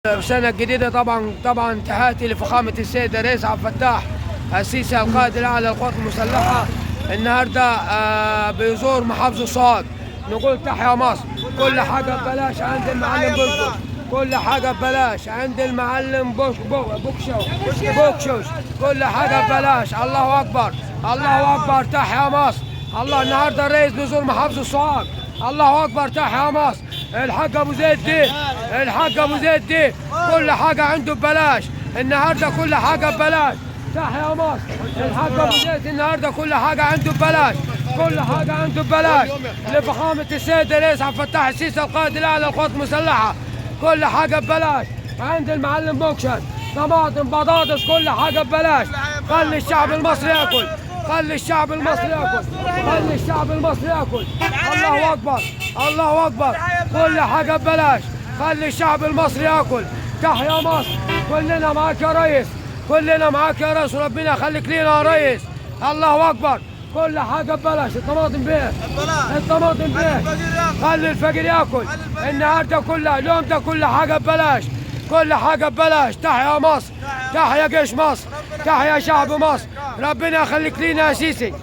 السنة الجديدة طبعا تحياتي لفخامة السيد الرئيس عبد الفتاح السيسي القائد الأعلى للقوات المسلحة. النهارده بيزور محافظة سوهاج. نقول تحيا مصر. كل حاجة ببلاش عند المعلم بوشبوش. كل حاجة ببلاش عند المعلم بوكشوش. كل حاجة ببلاش. الله أكبر الله أكبر. تحيا مصر. الله النهارده الرئيس بيزور محافظة سوهاج. الله أكبر. تحيا مصر. الحاج ابو زيد دي كل حاجه عنده ببلاش النهارده. كل حاجه ببلاش. تحيا مصر. الحاج ابو زيد النهارده كل حاجه عنده ببلاش. كل حاجه عنده ببلاش لفخامه السيد الرئيس عبد الفتاح السيسي القائد الاعلى للقوات المسلحه. كل حاجه ببلاش عند المعلم بوكشن. طماطم بطاطس كل حاجه ببلاش. خلي الشعب المصري ياكل. خلي الشعب المصري ياكل. خلي الشعب المصري ياكل. الله اكبر الله اكبر. كل حاجه ببلاش. خلي الشعب المصري ياكل. تحيا مصر. كلنا معاك يا ريس. كلنا معاك يا ريس وربنا يخليك لينا يا ريس. الله اكبر. كل حاجه ببلاش. الطماطم بيه. الطماطم بيه. خلي الفقير ياكل. النهارده كلها اليوم ده كل حاجه ببلاش. كل حاجه ببلاش. تحيا مصر. تحيا جيش مصر. تحيا شعب مصر. ربنا يخليك لينا يا سيسي.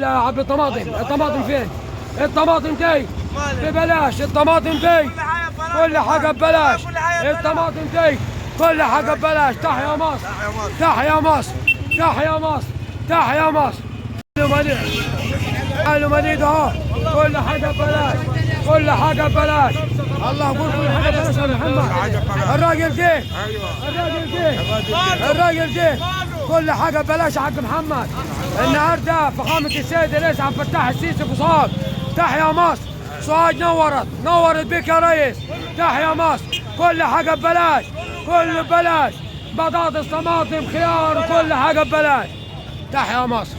عب الطماطم. الطماطم فين؟ الطماطم دي ببلاش. الطماطم دي كل حاجه ببلاش. الطماطم دي كل حاجه ببلاش. تحيا مصر. تحيا مصر. تحيا مصر. تحيا مصر. قالوا مليد اهو. كل حاجه ببلاش. كل حاجه ببلاش. الله يقول كل حاجه ببلاش يا محمد. الراجل جه. الراجل جه. كل حاجه ببلاش يا حاج محمد. النهارده فخامه السيد الرئيس عبد الفتاح السيسي في سوهاج. تحيا مصر. سوهاج نورت بك يا ريس. تحيا مصر. كل حاجه ببلاش. كل ببلاش. بطاطس طماطم خيار كل حاجه ببلاش. تحيا مصر.